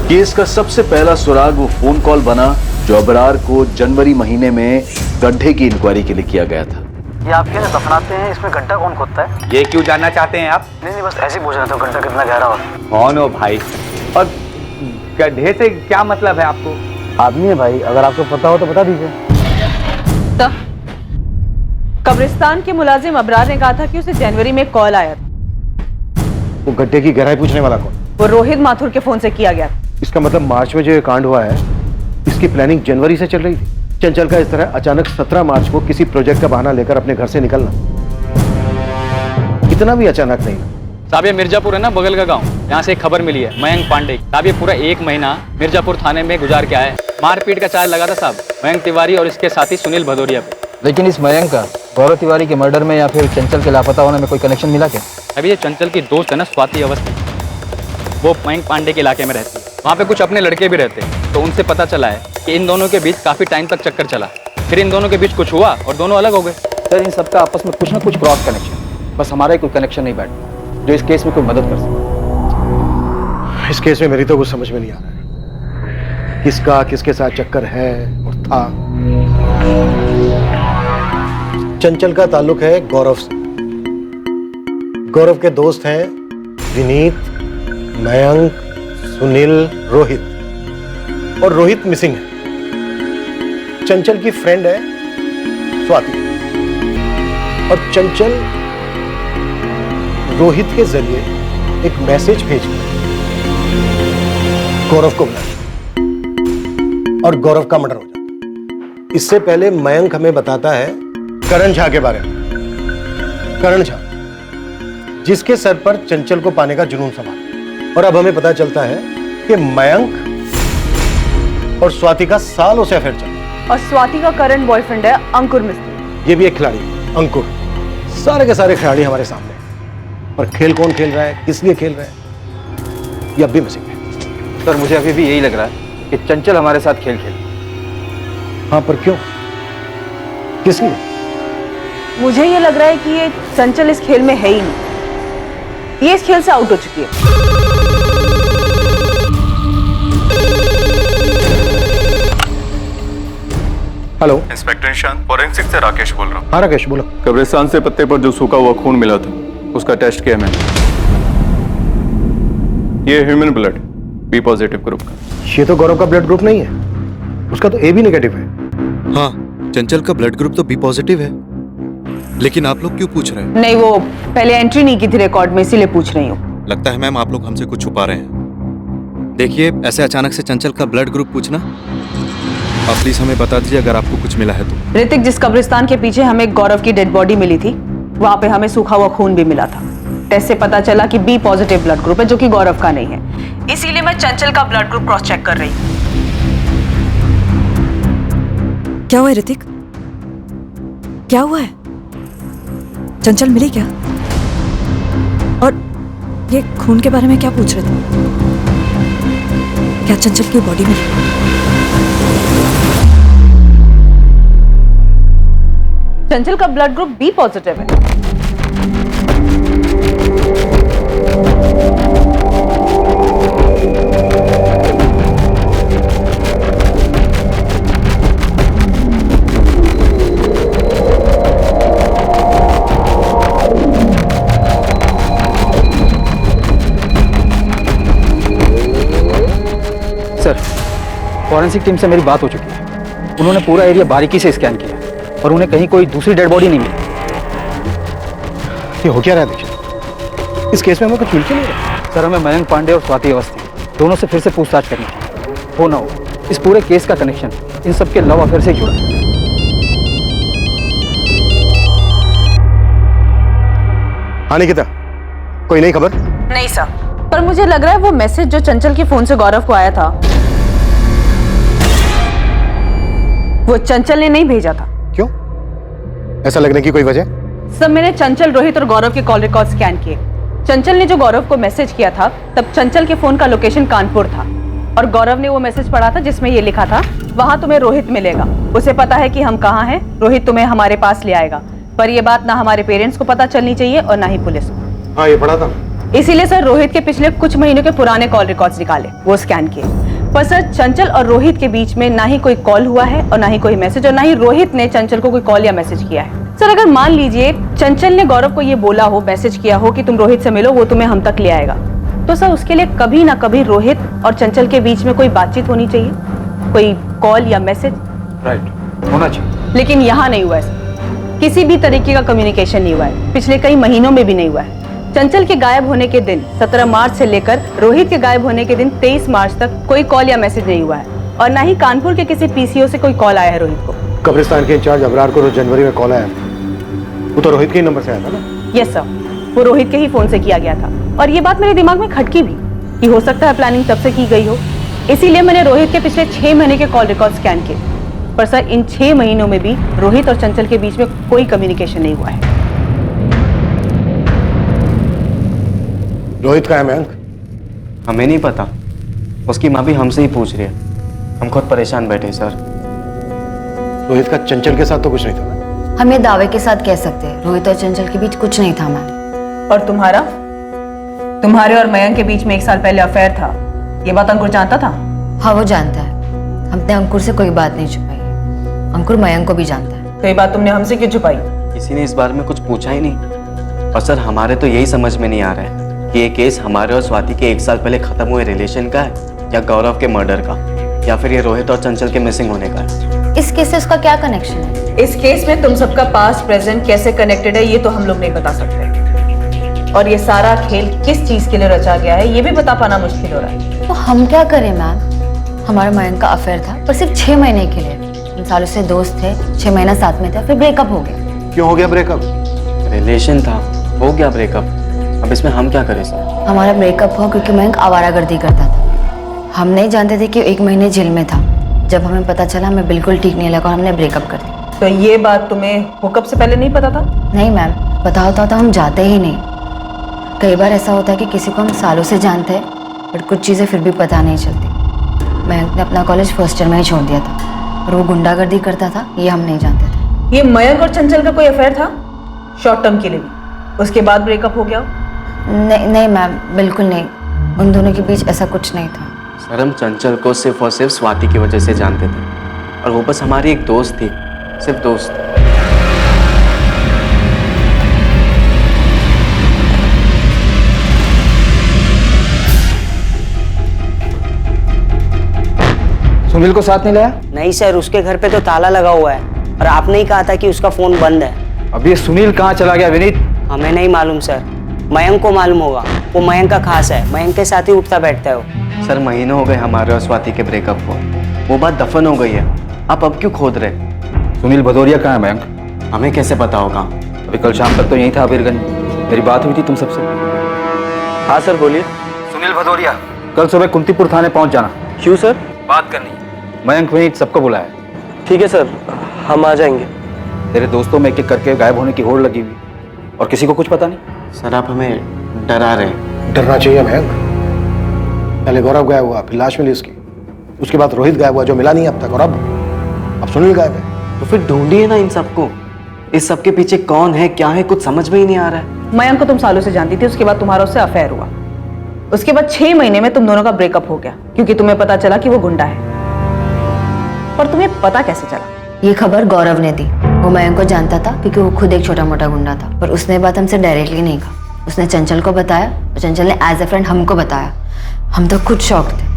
केस का सबसे पहला सुराग वो फोन कॉल बना जो अबरार को जनवरी महीने में गड्ढे की इंक्वायरी के लिए किया गया था। ये आप क्या दफनाते हैं, इसमें गड्ढा कौन खोदता है? ये क्यों जानना चाहते हैं आप? नहीं बस ऐसे पूछ रहे थे गड्ढा कितना गहरा हो। कौन हो भाई, और गड्ढे से क्या मतलब है आपको? आदमी है भाई, अगर आपको पता हो तो बता दीजिए। तो कब्रिस्तान के मुलाजिम अबरार ने कहा था कि उसे जनवरी में कॉल आया था। वो गड्ढे की गहराई पूछने वाला कौन? वो रोहित माथुर के फोन से किया गया। इसका मतलब मार्च में जो ये कांड हुआ है, इसकी प्लानिंग जनवरी से चल रही थी। चंचल का इस तरह अचानक 17 मार्च को किसी प्रोजेक्ट का बहाना लेकर अपने घर से निकलना इतना भी अचानक नहीं। साहब ये मिर्जापुर है ना, बगल का गांव, यहाँ से एक खबर मिली है मयंक पांडे। साहब ये पूरा 1 महीना मिर्जापुर थाने में गुजार के आया है। मारपीट का चार्ज लगा था साहब मयंक तिवारी और इसके साथी सुनील भदौरिया पे। लेकिन इस मयंक का गौरव तिवारी के मर्डर में या फिर चंचल के लापता होने में कोई कनेक्शन मिला क्या? अभी ये चंचल की दोस्त है ना स्वाति अवस्थी, वो मयंक पांडे के इलाके में रहती है। वहाँ पे कुछ अपने लड़के भी रहते हैं, तो उनसे पता चला है कि इन दोनों के बीच काफी टाइम तक चक्कर चला, फिर इन दोनों के बीच कुछ हुआ और दोनों अलग हो गए। सर इन सबका आपस में कुछ ना कुछ क्रॉस कनेक्शन, बस हमारा ही कोई कनेक्शन नहीं बैठा जो इस केस में कोई मदद कर सके। इस केस में मेरी तो कुछ समझ में नहीं आ रहा है, किसका किसके साथ चक्कर है और था। चंचल का ताल्लुक है गौरव से। गौरव के दोस्त हैं विनीत, मयंक, सुनील, रोहित, और रोहित मिसिंग है। चंचल की फ्रेंड है स्वाति, और चंचल रोहित के जरिए एक मैसेज भेज गौरव को बुलाया और गौरव का मर्डर हो जाता। इससे पहले मयंक हमें बताता है करण झा के बारे में। करण झा जिसके सर पर चंचल को पाने का जुनून सवार, और अब हमें पता चलता है कि मयंक और स्वाति का सालों से अफेयर चल रहा है। और स्वाति का करंट बॉयफ्रेंड है अंकुर मिस्त्री। ये भी एक खिलाड़ी है, अंकुर। सारे के सारे खिलाड़ी हमारे सामने हैं। और खेल कौन खेल रहा है, किस लिए खेल रहा है, ये अब भी मिसिंग है। सर मुझे अभी भी यही लग रहा है कि चंचल हमारे साथ खेल खेल। हाँ पर क्यों, किस लिए? मुझे ये लग रहा है कि ये चंचल इस खेल में है ही नहीं, ये इस खेल से आउट हो चुकी है। हेलो इंस्पेक्टर निशांत, फॉरेंसिक से राकेश बोल रहा हूँ। हाँ राकेश बोलो। कब्रिस्तान से पत्ते पर जो सूखा हुआ खून मिला था उसका टेस्ट किया मैंने, ये human blood B positive group का। ये तो गौरव का ब्लड ग्रुप नहीं है, उसका तो ए बी नेगेटिव है। हाँ चंचल का ब्लड ग्रुप तो बी पॉजिटिव है, लेकिन आप लोग क्यों पूछ रहे हैं? नहीं वो पहले एंट्री नहीं की थी रिकॉर्ड में, इसीलिए पूछ रही हूँ। लगता है मैम आप लोग हमसे कुछ छुपा रहे हैं। देखिए, ऐसे अचानक से चंचल का ब्लड ग्रुप पूछना, आप प्लीज हमें बता दीजिए अगर आपको कुछ मिला है तो। ऋतिक, जिस कब्रिस्तान के पीछे हमें गौरव की डेड बॉडी मिली थी, वहां पे हमें सूखा हुआ खून भी मिला था। टेस्ट से पता चला कि बी पॉजिटिव ब्लड ग्रुप है, जो कि गौरव का नहीं है। इसीलिए मैं चंचल का ब्लड ग्रुप क्रॉस चेक कर रही हूँ। क्या हुआ है ऋतिक? क्या हुआ है? चंचल मिली क्या? और ये खून के बारे में क्या पूछ रहे थे? क्या चंचल की बॉडी मिली? चंचल का ब्लड ग्रुप बी पॉजिटिव है। सर, फॉरेंसिक टीम से मेरी बात हो चुकी है। उन्होंने पूरा एरिया बारीकी से स्कैन किया और उन्हें कहीं कोई दूसरी डेड बॉडी नहीं मिली। ये हो क्या रहा है दीक्षित? इस केस में हमें कुछ मिल क्यों नहीं रहा? सर, हमें मयंक पांडे और स्वाति अवस्थी दोनों से फिर से पूछताछ करनी थी। हो ना हो, इस पूरे केस का कनेक्शन इन सबके लव अफेयर से जुड़ा है। हाँ निकिता, कोई नई खबर? नहीं सर, पर मुझे लग रहा है वो मैसेज जो चंचल के फोन से गौरव को आया था, वो चंचल ने नहीं भेजा था। क्यों? ऐसा लगने की कोई वजह? सब मैंने चंचल, रोहित और गौरव के कॉल रिकॉर्ड स्कैन किए। चंचल ने जो गौरव को मैसेज किया था, तब चंचल के फोन का लोकेशन कानपुर था और गौरव ने वो मैसेज पढ़ा था जिसमें ये लिखा था, वहां तुम्हें रोहित मिलेगा, उसे पता है कि हम कहाँ हैं, रोहित तुम्हें हमारे पास ले आएगा। पर ये बात ना हमारे पेरेंट्स को पता चलनी चाहिए और ना ही पुलिस को। हाँ, ये पढ़ा था। इसीलिए सर रोहित के पिछले कुछ महीनों के पुराने कॉल रिकॉर्ड्स निकाले, वो स्कैन किए। पर सर चंचल और रोहित के बीच में ना ही कोई कॉल हुआ है और ना ही कोई मैसेज, और ना ही रोहित ने चंचल को कोई कॉल या मैसेज किया है। सर अगर मान लीजिए चंचल ने गौरव को ये बोला हो, मैसेज किया हो कि तुम रोहित से मिलो, वो तुम्हें हम तक ले आएगा, तो सर उसके लिए कभी ना कभी रोहित और चंचल के बीच में कोई बातचीत होनी चाहिए, कोई कॉल या मैसेज। राइट, होना चाहिए। लेकिन यहाँ नहीं हुआ है, किसी भी तरीके का कम्युनिकेशन नहीं हुआ है, पिछले कई महीनों में भी नहीं हुआ है। चंचल के गायब होने के दिन 17 मार्च से लेकर रोहित के गायब होने के दिन 23 मार्च तक कोई कॉल या मैसेज नहीं हुआ है, और ना ही कानपुर के किसी पीसीओ से कोई कॉल आया है रोहित को। कब्रिस्तान के इंचार्ज अबरार को जनवरी में कॉल आया, वो तो रोहित के ही नंबर से आया था ना? यस सर, वो रोहित के ही फोन से किया गया था, और ये बात मेरे दिमाग में खटकी भी कि हो सकता है प्लानिंग तब से की गई हो। इसीलिए मैंने रोहित के पिछले 6 महीने के कॉल रिकॉर्ड स्कैन किए, पर सर इन 6 महीनों में भी रोहित और चंचल के बीच में कोई कम्युनिकेशन नहीं हुआ है। रोहित का है मयंक? हमें नहीं पता, उसकी माँ भी हमसे ही पूछ रही है। हम खुद परेशान बैठे सर। रोहित का चंचल के साथ तो कुछ नहीं था। हम ये दावे के साथ कह सकते हैं रोहित और चंचल के बीच कुछ नहीं था मैम। और तुम्हारा, तुम्हारे और मयंक के बीच में 1 साल पहले अफेयर था, ये बात अंकुर जानता था? हाँ, वो जानता है। हमने अंकुर से कोई बात नहीं छुपाई है, अंकुर मयंक को भी जानता है। तो ये बात तुमने हमसे क्यों छुपाई? किसी ने इस बारे में कुछ पूछा ही नहीं। और सर हमारे तो यही समझ में नहीं आ रहा है कि ये केस हमारे और स्वाति के 1 साल पहले खत्म हुए रिलेशन का है, या गौरव के मर्डर का, या फिर ये रोहित और चंचल के मिसिंग होने का है। इस केस से उसका क्या कनेक्शन है? इस केस में तुम सबका पास्ट प्रेजेंट कैसे कनेक्टेड है, ये तो हम लोग नहीं बता सकते, और ये सारा खेल किस चीज के लिए रचा गया है, ये भी बता पाना मुश्किल हो रहा है। तो हम क्या करें मैम? हमारा मयंक का अफेयर था, पर सिर्फ 6 महीने के लिए। इन सालों से दोस्त थे, 6 महीना साथ में थे, फिर ब्रेकअप हो गया। क्यों हो गया ब्रेकअप? रिलेशन था, हो गया ब्रेकअप। अब इसमें हम क्या करें सर? हमारा ब्रेकअप हुआ क्योंकि मयंक आवारागर्दी करता था। हम नहीं जानते थे कि 1 महीने जेल में था। जब हमें पता चला हमें बिल्कुल ठीक नहीं लगा और हमने ब्रेकअप कर दिया। तो ये बात तुम्हें हुकअप से पहले नहीं पता था? नहीं मैम, पता होता तो हम जाते ही नहीं। कई बार ऐसा होता है कि किसी को हम सालों से जानते हैं, बट कुछ चीज़ें फिर भी पता नहीं चलती। मयंक ने अपना कॉलेज फर्स्ट ईयर में ही छोड़ दिया था और वो गुंडागर्दी करता था, ये हम नहीं जानते थे। ये मयंक और चंचल का कोई अफेयर था शॉर्ट टर्म के लिए भी, उसके बाद ब्रेकअप हो गया? नहीं मैम, बिल्कुल नहीं। उन दोनों के बीच ऐसा कुछ नहीं था। सर हम चंचल को सिर्फ और सिर्फ स्वाति की वजह से जानते थे, और वो बस हमारी एक दोस्त थी, सिर्फ दोस्त। सुनील को साथ नहीं लाया? नहीं सर, उसके घर पे तो ताला लगा हुआ है, और आपने ही कहा था कि उसका फोन बंद है। अब ये सुनील कहाँ चला गया विनीत? हमें नहीं मालूम सर, मयंक को मालूम होगा। वो मयंक का खास है, मयंक के साथ ही उठता बैठता है वो। सर महीनों हो गए हमारे और स्वाति के ब्रेकअप को, वो बात दफन हो गई है, आप अब क्यों खोद रहे? सुनील भदौरिया कहाँ है मयंक? हमें कैसे पता होगा? अभी कल शाम तक तो यहीं था अबीरगंज, मेरी बात हुई थी तुम सबसे। हाँ सर बोलिए। सुनील भदौरिया, कल सुबह कुंतीपुर थाने पहुंच जाना। क्यों सर? बात करनी है। मयंक वहीं सबको बुलाया। ठीक है सर, हम आ जाएंगे। तेरे दोस्तों में एक एक करके गायब होने की होड़ लगी हुई और किसी को कुछ पता नहीं। सर आप हमें डरा रहे हैं। डरना चाहिए मयंक। पहले गौरव गायब हुआ, फिर लाश मिली उसकी, उसके बाद रोहित गायब हुआ जो मिला नहीं अब तक, और अब सुनील गायब है। तो फिर ढूंढिए ना इन सबको। इस सब के पीछे कौन है, क्या है, कुछ समझ में ही नहीं आ रहा है। मयंक को तुम सालों से जानती थी, उसके बाद तुम्हारा उससे अफेयर हुआ। उसके बाद 6 महीने में तुम दोनों का ब्रेकअप हो गया क्योंकि तुम्हें पता चला कि वो गुंडा है। पर तुम्हें पता कैसे चला? ये खबर गौरव ने दी। वो मयंक को जानता था क्योंकि वो खुद एक छोटा मोटा गुंडा था, पर उसने बात हमसे डायरेक्टली नहीं कहा। उसने चंचल को बताया और चंचल ने एज ए फ्रेंड हमको बताया। हम तो खुद शॉक थे।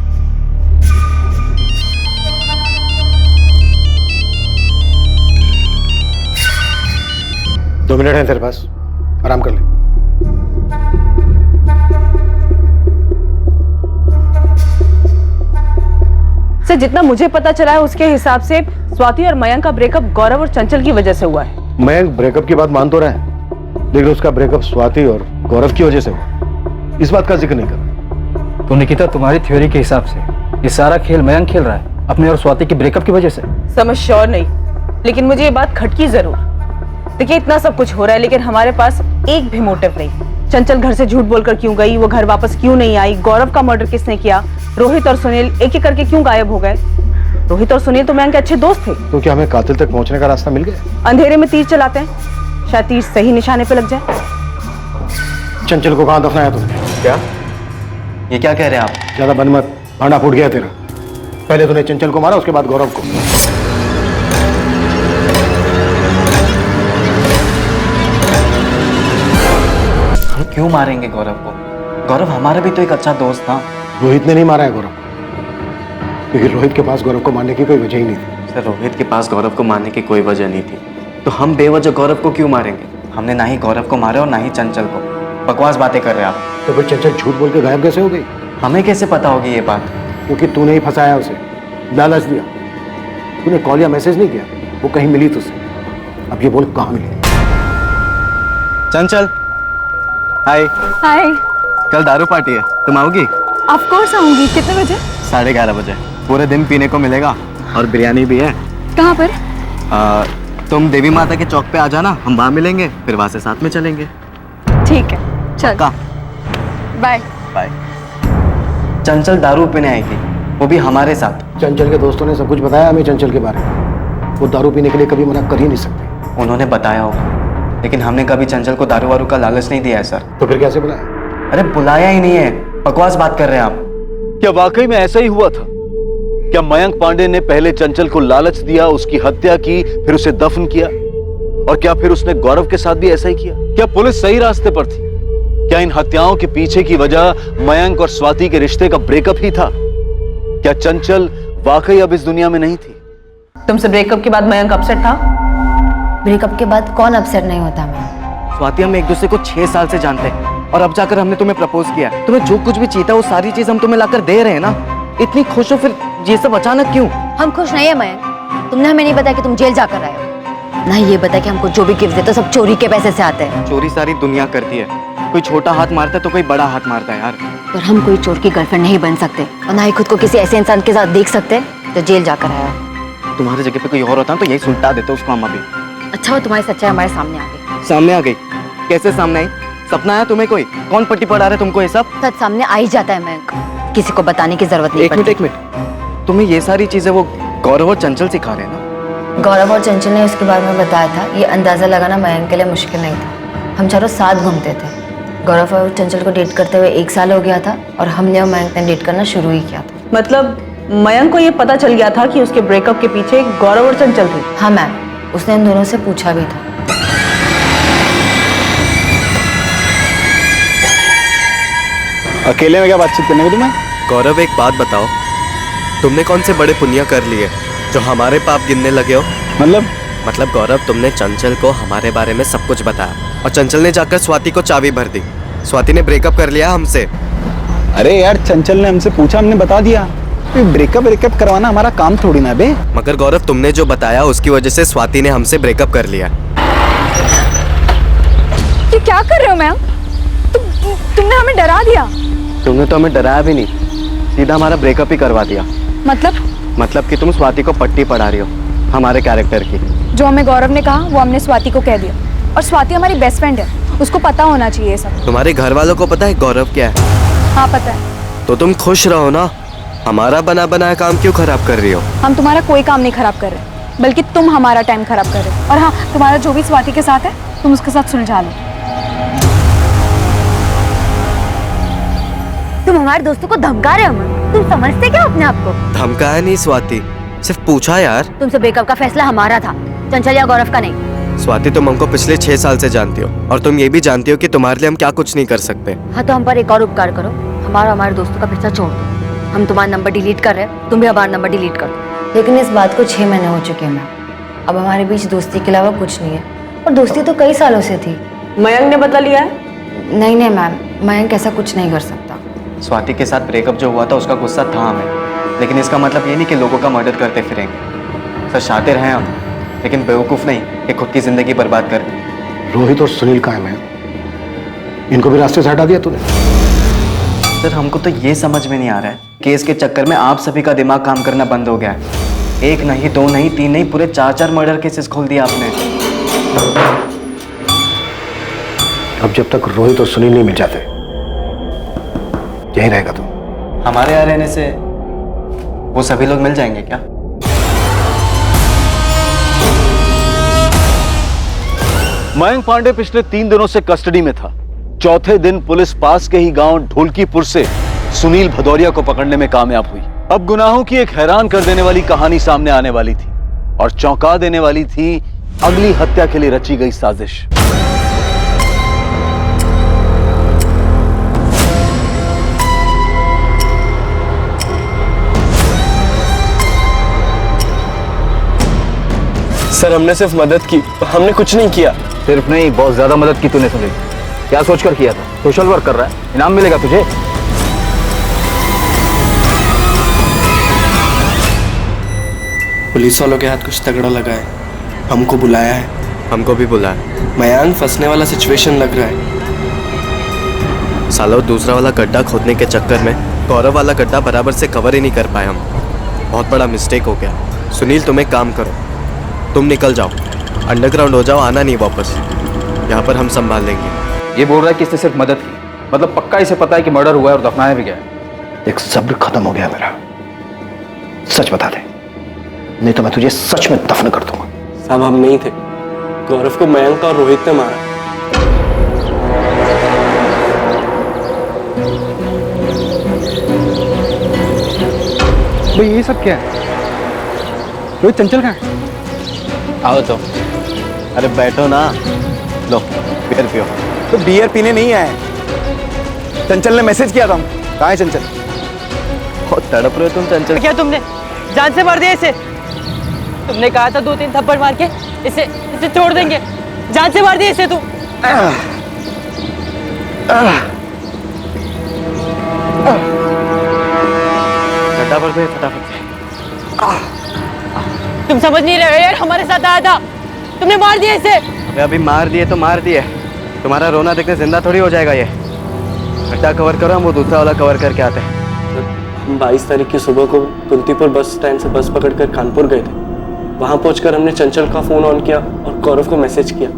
दो मिनट है तेरे पास, आराम कर ले। सर जितना मुझे पता चला है उसके हिसाब से स्वाति और मयंक का ब्रेकअप गौरव और चंचल की वजह से हुआ है। मयंक ब्रेकअप की बात मान तो रहा है, लेकिन उसका ब्रेकअप स्वाति और गौरव की वजह से हुआ, इस बात का जिक्र नहीं कर। तो निकिता, तुम्हारी थ्योरी के हिसाब से ये सारा खेल मयंक खेल रहा है अपने और स्वाति की ब्रेकअप की वजह से? समझ श्योर नहीं, लेकिन मुझे ये बात खटकी जरूर। देखिए इतना सब कुछ हो रहा है लेकिन हमारे पास एक भी मोटिव नहीं। चंचल घर से झूठ बोलकर क्यों गई, वो घर वापस क्यों नहीं आई, गौरव का मर्डर किसने किया, रोहित और सुनील एक एक करके क्यों गायब हो गए। रोहित और सुनील तो मयंक के अच्छे दोस्त थे। तो क्या हमें कातिल तक पहुंचने का रास्ता मिल गया? अंधेरे में तीर चलाते हैं, शायद तीर सही निशाने पे लग जाए। चंचल को कहां दफनाया तुमने? क्या ये क्या कह रहे हैं आप? ज्यादा बन मत, भांडा फूट गया तेरा। पहले तूने चंचल को मारा, उसके बाद गौरव को। हम क्यों मारेंगे गौरव को? गौरव हमारा भी तो एक अच्छा दोस्त था। रोहित ने नहीं मारा है गौरव को, क्योंकि रोहित के पास गौरव को मारने की कोई वजह ही नहीं थी। सर रोहित के पास गौरव को मारने की कोई वजह नहीं थी, तो हम बेवजह गौरव को क्यों मारेंगे? हमने ना ही गौरव को मारा और ना ही चंचल को। बकवास बातें कर रहे हैं आप। तो फिर चंचल झूठ बोल के गायब कैसे हो गई? हमें कैसे पता होगी ये बात? क्योंकि तूने ही फंसाया उसे, लालच दिया। तूने कॉल या मैसेज नहीं किया, वो कहीं मिली तुझसे। अब ये बोल कहाँ मिली? चंचल हाय। हाय। कल दारू पार्टी है, तुम आओगी? ऑफ कोर्स आऊंगी। कितने बजे? 11:30 बजे। पूरे दिन पीने को मिलेगा और बिरयानी भी है। कहाँ पर? तुम देवी माता के चौक पे आ जाना, हम वहाँ मिलेंगे, फिर वहाँ से साथ में चलेंगे। ठीक है चल। Bye bye. चंचल दारू पीने आएगी, वो भी हमारे साथ। चंचल के दोस्तों ने सब कुछ बताया हमें चंचल के बारे में। वो दारू पीने के लिए कभी मना कर ही नहीं सकते। उन्होंने बताया होगा, लेकिन हमने कभी चंचल को दारू वारू का लालच नहीं दिया है सर। तो फिर कैसे बुलाया? अरे बुलाया ही नहीं है, बकवास बात कर रहे हैं आप। क्या वाकई में ऐसा ही हुआ था? क्या मयंक पांडे ने पहले चंचल को लालच दिया, उसकी हत्या की, फिर उसे दफन किया? और क्या फिर उसने गौरव के साथ भी ऐसा ही किया? क्या पुलिस सही रास्ते पर थी? क्या इन हत्याओं के पीछे की वजह मयंक और स्वाति के रिश्ते का ब्रेकअप ही था? क्या चंचल वाकई अब इस दुनिया में नहीं थी? तुमसे ब्रेकअप के बाद मयंक अपसेट था? ब्रेकअप के बाद कौन अपसेट नहीं होता मैं? स्वाति, हम एक दूसरे को 6 साल से जानते हैं और अब जाकर हमने तुम्हें प्रपोज किया। तुम्हें जो कुछ भी चाहिए वो सारी चीज हम तुम्हें लाकर दे रहे हैं ना। इतनी खुश हो, फिर ये सब अचानक क्यों? हम खुश नहीं है मयंक। तुमने हमें नहीं बताया कि तुम जेल जाकर आए हो, ना ही ये बताया कि हमको जो भी गिफ्ट देते हो सब चोरी के पैसे से आते हैं। चोरी सारी दुनिया करती है, कोई छोटा हाथ मारता है तो कोई बड़ा हाथ मारता है यार। पर हम कोई चोर की गर्लफ्रेंड नहीं बन सकते और ना ही खुद को किसी ऐसे इंसान के साथ देख सकते जो जेल जाकर आया हो। तुम्हारी जगह पे कोई और होता तो यही सुलटा देते उसको हम अभी। अच्छा हो तुम्हारी सच्चाई हमारे सामने आ गई। सामने आ गई? कैसे सामने आई? सपना आया तुम्हें? कोई कौन पट्टी पढ़ा रहा है तुमको ये सब? सच सामने आ ही जाता है मयंक, किसी को बताने की जरूरत नहीं पड़ती। एक मिनट, तुम्हें ये सारी चीजें वो गौरव और चंचल सिखा रहे हैं ना? गौरव और चंचल ने उसके बारे में बताया था। ये अंदाजा लगाना मयंक के लिए मुश्किल नहीं था। हम चारों साथ घूमते थे। गौरव और चंचल को डेट करते हुए 1 साल हो गया था और हमने और मयंक ने डेट करना शुरू ही किया था। मतलब मयंक को ये पता चल गया था कि उसके ब्रेकअप के पीछे गौरव और चंचल थे? हाँ मैम, उसने इन दोनों से पूछा भी था। अकेले में क्या बातचीत करने को तुम्हें? गौरव एक बात बताओ, तुमने कौन से बड़े पुण्य कर लिए जो हमारे पाप गिनने लगे हो? मतलब गौरव, तुमने चंचल को हमारे बारे में सब कुछ बताया और चंचल ने जाकर स्वाति को चाबी भर दी। स्वाति ने ब्रेकअप कर लिया हमसे। अरे यार चंचल ने हमसे पूछा, हमने बता दिया। ब्रेकअप करवाना हमारा काम थोड़ी ना बे। मगर गौरव तुमने जो बताया उसकी वजह से स्वाति ने हमसे ब्रेकअप कर लिया। ये क्या कर रहे हो मैम? तुमने हमें डरा दिया। तुमने तो हमें डराया भी नहीं, सीधा हमारा ब्रेकअप ही करवा दिया। मतलब कि तुम स्वाति को पट्टी पढ़ा रही हो हमारे कैरेक्टर की। जो हमें गौरव ने कहा वो हमने स्वाति को कह दिया, और स्वाति हमारी बेस्ट फ्रेंड है, उसको पता होना चाहिए ये सब। तुम्हारे घर वालों को पता है गौरव क्या है? हाँ पता है। तो तुम खुश रहो ना, हमारा बना बनाया काम क्यों खराब कर रही हो? हम तुम्हारा कोई काम नहीं खराब कर रहे, बल्कि तुम हमारा टाइम खराब कर रहे हो। और हाँ, तुम्हारा जो भी स्वाति के साथ है तुम उसके साथ सुलझा लो। तुम हमारे दोस्तों को धमका रहे हो मैम? तुम समझते क्या अपने आप को? धमकाया नहीं स्वाति, सिर्फ पूछा यार। तुमसे ब्रेकअप का फैसला हमारा था, चंचल या गौरव का नहीं। स्वाति तुम हमको पिछले 6 साल से जानती हो, और तुम ये भी जानती हो कि तुम्हारे लिए हम क्या कुछ नहीं कर सकते। हाँ तो हम पर एक और उपकार करो, हमारे दोस्तों का पीछा छोड़ दो। हम तुम्हारा नंबर डिलीट कर रहे हैं, तुम भी हमारा नंबर डिलीट कर दो। लेकिन इस बात को 6 महीने हो चुके हैं मैम। अब हमारे बीच दोस्ती के अलावा कुछ नहीं है, और दोस्ती तो कई सालों से थी। मयंक ने बदला लिया है? नहीं मैम, मयंक ऐसा कुछ नहीं कर सकता। स्वाति के साथ ब्रेकअप जो हुआ था उसका गुस्सा था हमें, लेकिन इसका मतलब ये नहीं कि लोगों का मर्डर करते फिरेंगे। सर शातिर हैं हम, लेकिन बेवकूफ़ नहीं कि खुद की जिंदगी बर्बाद कर दी। रोहित और सुनील कहाँ हैं? इनको भी रास्ते से हटा दिया तूने? सर हमको तो ये समझ में नहीं आ रहा है, केस के चक्कर में आप सभी का दिमाग काम करना बंद हो गया है। 1 नहीं 2 नहीं 3 नहीं, पूरे 4 मर्डर केसेस खोल दिया आपने। अब जब तक रोहित और सुनील नहीं मिल जाते यही रहेगा। तो हमारे यहाँ रहने से वो सभी लोग मिल जाएंगे क्या? मयंक पांडे पिछले 3 दिनों से कस्टडी में था। चौथे दिन पुलिस पास के ही गांव ढोलकीपुर से सुनील भदौरिया को पकड़ने में कामयाब हुई। अब गुनाहों की एक हैरान कर देने वाली कहानी सामने आने वाली थी, और चौंका देने वाली थी अगली हत्या के लिए रची गई साजिश। सर हमने सिर्फ मदद की, हमने कुछ नहीं किया। सिर्फ नहीं, बहुत ज्यादा मदद की तूने सुनील। क्या सोचकर किया था? सोशल वर्क कर रहा है, इनाम मिलेगा तुझे। पुलिस वालों के हाथ कुछ तगड़ा लगा है, हमको बुलाया है। हमको भी बुलाया। मयांक फंसने वाला सिचुएशन लग रहा है। सालों दूसरा वाला गड्ढा खोदने के चक्कर में गौरव वाला गड्ढा बराबर से कवर ही नहीं कर पाए हम। बहुत बड़ा मिस्टेक हो गया। सुनील तुम एक काम करो, तुम निकल जाओ, अंडरग्राउंड हो जाओ, आना नहीं वापस। यहाँ पर हम संभाल लेंगे। ये बोल रहा है कि इसने सिर्फ मदद की, मतलब पक्का इसे पता है कि मर्डर हुआ है और दफनाया भी गया है। एक सब्र खत्म हो गया मेरा। सच बता दे, नहीं तो मैं तुझे सच में दफन कर दूंगा। साहब हम नहीं थे, गौरव को मयंक और रोहित ने मारा। भाई ये सब क्या है? रोहित चंचल कहाँ है? आओ तो। अरे बैठो ना, लो बियर पियो। तो बियर पीने नहीं आए, चंचल ने मैसेज किया था। कहाँ है चंचल? बहुत तड़प रहे हो तुम चंचल। क्या तुमने जान से मार दिया इसे? तुमने कहा था 2-3 थप्पड़ मार के इसे छोड़ देंगे, जान से मार दिया इसे तुम। फटाफट से फटाफट। तुम समझ नहीं रहे हो यार, हमारे साथ आया था, तुमने मार दिया इसे। अभी मार दिए तो मार दिए, तुम्हारा रोना देखने जिंदा थोड़ी हो जाएगा ये। गड्ढा कवर करो, हम वो दूसरा वाला कवर करके आते हैं। हम 22 तारीख की सुबह को कुंतीपुर बस स्टैंड से बस पकड़कर कानपुर गए थे। वहां पहुंचकर हमने चंचल का फोन ऑन किया और गौरव को मैसेज किया,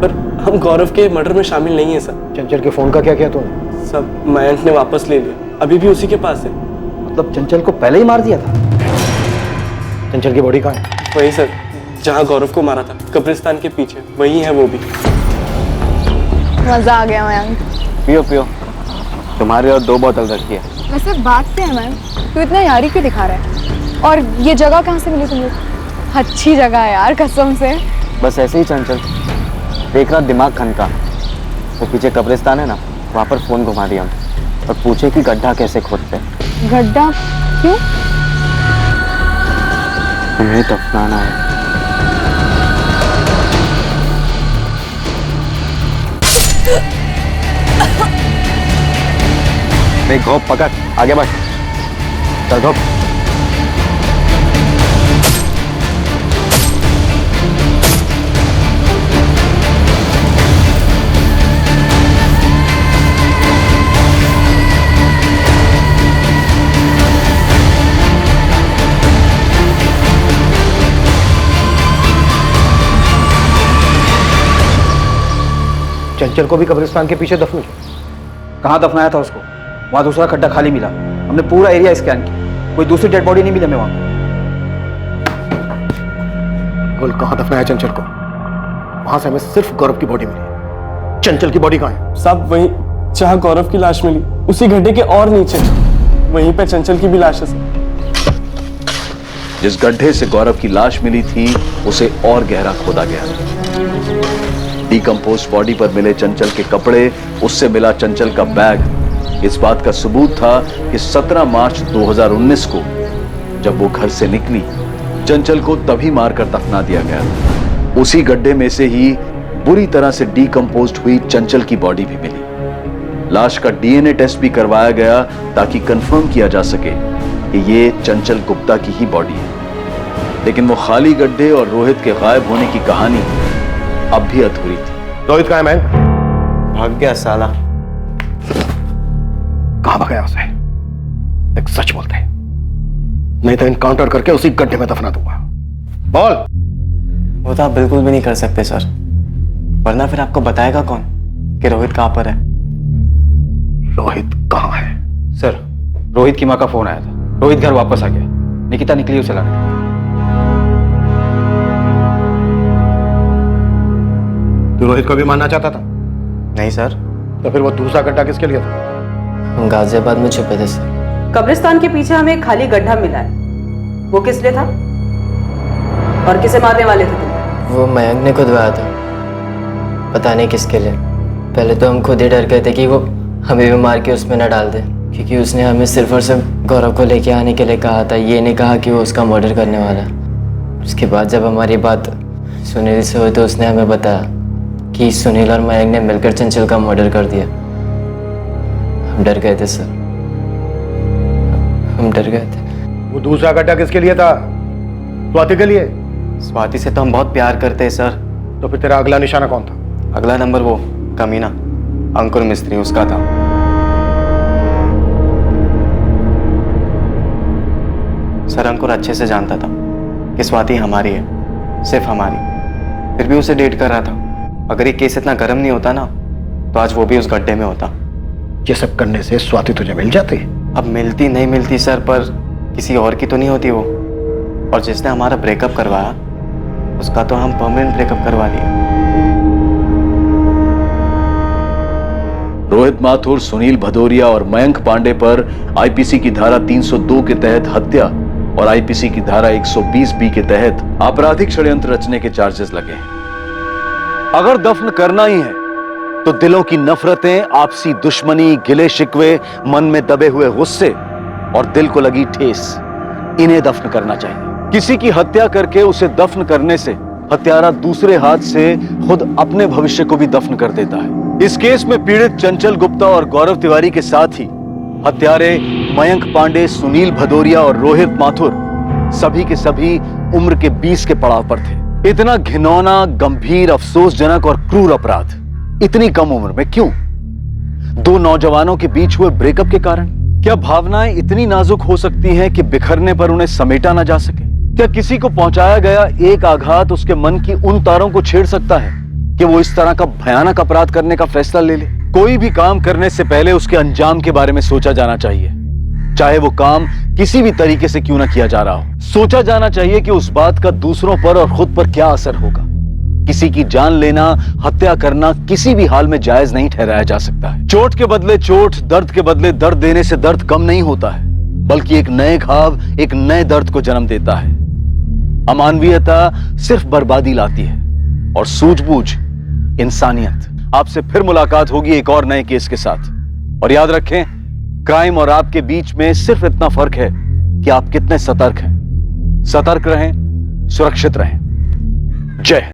पर हम गौरव के मर्डर में शामिल नहीं है सर। चंचल के फोन का क्या किया तूने? सब मयंक ने वापस ले लिया, अभी भी उसी के पास है। मतलब चंचल को पहले ही मार दिया था? चंचल की बॉडी कहाँ है? वही सर जहाँ गौरव को मारा था, कब्रिस्तान के पीछे, वही है वो भी। मजा आ गया मयंक। पियो पियो, तुम्हारे और 2 बोतल रखी है। वैसे बात क्या है मैम, तू इतना यारी क्यों दिखा रहा है? और ये जगह कहाँ से मिली तुमको? अच्छी जगह है यार, कसम से। बस ऐसे ही चंचल देख रहा दिमाग खनका, तो पीछे कब्रिस्तान है ना, वहाँ पर फोन घुमा दिया और पूछे कि गड्ढा कैसे खोदते। गड्ढा क्यों? तुम्हें दफनाना है। नहीं घोप पकड़, आगे बढ़, चल घोप। चंचल को भी कब्रिस्तान के पीछे दफन किया। कहाँ दफनाया था उसको? वहाँ दूसरा खड्डा खाली मिला। हमने पूरा एरिया स्कैन किया, कोई दूसरी डेड बॉडी नहीं मिली हमें वहाँ। बोल कहाँ दफनाया चंचल को? वहां से हमें सिर्फ गौरव की बॉडी मिली। चंचल की बॉडी कहाँ है? सब वहीं जहाँ गौरव की लाश मिली, उसी गड्ढे के और नीचे, वहीं पे चंचल की भी लाश है। जिस गड्ढे से गौरव की लाश मिली थी उसे और गहरा खोदा गया। डिकम्पोज बॉडी पर मिले चंचल के कपड़े, उससे मिला चंचल का बैग इस बात का सबूत था कि 17 मार्च 2019 को जब वो घर से निकली, चंचल को तभी मारकर दफना दिया गया। उसी गड्ढे में से ही बुरी तरह से डिकम्पोज्ड हुई चंचल की बॉडी भी मिली। लाश का डीएनए टेस्ट भी करवाया गया ताकि कंफर्म किया जा सके कि ये चंचल गुप्ता की ही बॉडी है। लेकिन वो खाली गड्ढे और रोहित के गायब होने की कहानी अब भी अधूरी थी। रोहित कहाँ है मैन? भाग गया साला। कहाँ भागा उसे? एक सच बोलते, नहीं तो एनकाउंटर करके उसी गड्ढे में दफना दूंगा। बोल। वो तो आप बिल्कुल भी नहीं कर सकते सर, वरना फिर आपको बताएगा कौन कि रोहित कहाँ पर है? रोहित कहाँ है? सर, रोहित की माँ का फोन आया था, रोहित घर वापस आ गया, निकिता निकली उसे लाने। तू रोहित को भी मारना चाहता था? नहीं सर। तो फिर वो दूसरा गड्ढा किसके लिए था? हम गाजियाबाद में छुपे थे सर। कब्रिस्तान के पीछे हमें एक खाली गड्ढा मिला है, वो किस लिए था और किसे मारने वाले थे तुम? वो मयंक ने खुदवाया था, पता नहीं किसके लिए। पहले तो हम खुद ही डर गए थे कि वो हमें भी मार के उसमें न डाल दे, क्योंकि उसने हमें सिर्फ और सिर्फ गौरव को लेके आने के लिए कहा था, ये नहीं कहा कि वो उसका मर्डर करने वाला है। उसके बाद जब हमारी बात सुनील से हुई तो उसने हमें बताया कि सुनील और मयंक ने मिलकर चंचल का मर्डर कर दिया। हम डर गए थे सर, हम डर गए थे। वो दूसरा गड्ढा किसके लिए था? स्वाति के लिए? स्वाति से तो हम बहुत प्यार करते हैं सर। तो फिर तेरा अगला निशाना कौन था? अगला नंबर वो कमीना अंकुर मिस्त्री, उसका था। सर अंकुर अच्छे से जानता था कि स्वाति हमारी है, सिर्फ हमारी, फिर भी उसे डेट कर रहा था। अगर ये केस इतना गर्म नहीं होता ना तो आज वो भी उस गड्ढे में होता। ये सब करने से स्वाति तुझे मिल जाती? अब मिलती नहीं मिलती सर, पर किसी और की तो नहीं होती वो। और जिसने हमारा ब्रेकअप करवाया उसका तो हम परमानेंट ब्रेकअप करवा दिया। रोहित माथुर, सुनील भदौरिया और मयंक पांडे पर आईपीसी की धारा 302 के तहत हत्या और आईपीसी की धारा 120 के तहत आपराधिक षड्यंत्र रचने के चार्जेस लगे हैं। अगर दफन करना ही है तो दिलों की नफरतें, आपसी दुश्मनी, गिले शिकवे, मन में दबे हुए गुस्से और दिल को लगी ठेस, इन्हें दफन करना चाहिए। किसी की हत्या करके उसे दफन करने से हत्यारा दूसरे हाथ से खुद अपने भविष्य को भी दफन कर देता है। इस केस में पीड़ित चंचल गुप्ता और गौरव तिवारी के साथ ही हत्यारे मयंक पांडे, सुनील भदौरिया और रोहित माथुर सभी के सभी उम्र के 20 के पड़ाव पर थे। इतना घिनौना, गंभीर, अफसोसजनक और क्रूर अपराध इतनी कम उम्र में क्यों? दो नौजवानों के बीच हुए ब्रेकअप के कारण? क्या भावनाएं इतनी नाजुक हो सकती हैं कि बिखरने पर उन्हें समेटा ना जा सके? क्या किसी को पहुंचाया गया एक आघात उसके मन की उन तारों को छेड़ सकता है कि वो इस तरह का भयानक अपराध करने का फैसला ले ले? कोई भी काम करने से पहले उसके अंजाम के बारे में सोचा जाना चाहिए, चाहे वो काम किसी भी तरीके से क्यों ना किया जा रहा हो। सोचा जाना चाहिए कि उस बात का दूसरों पर और खुद पर क्या असर होगा। किसी की जान लेना, हत्या करना किसी भी हाल में जायज नहीं ठहराया जा सकता है। चोट के बदले चोट, दर्द के बदले दर्द देने से दर्द कम नहीं होता है, बल्कि एक नए घाव, एक नए दर्द को जन्म देता है। अमानवीयता सिर्फ बर्बादी लाती है और सूझबूझ इंसानियत। आपसे फिर मुलाकात होगी एक और नए केस के साथ। और याद रखें, क्राइम और आपके बीच में सिर्फ इतना फर्क है कि आप कितने सतर्क हैं। सतर्क रहें, सुरक्षित रहें। जय हिंद।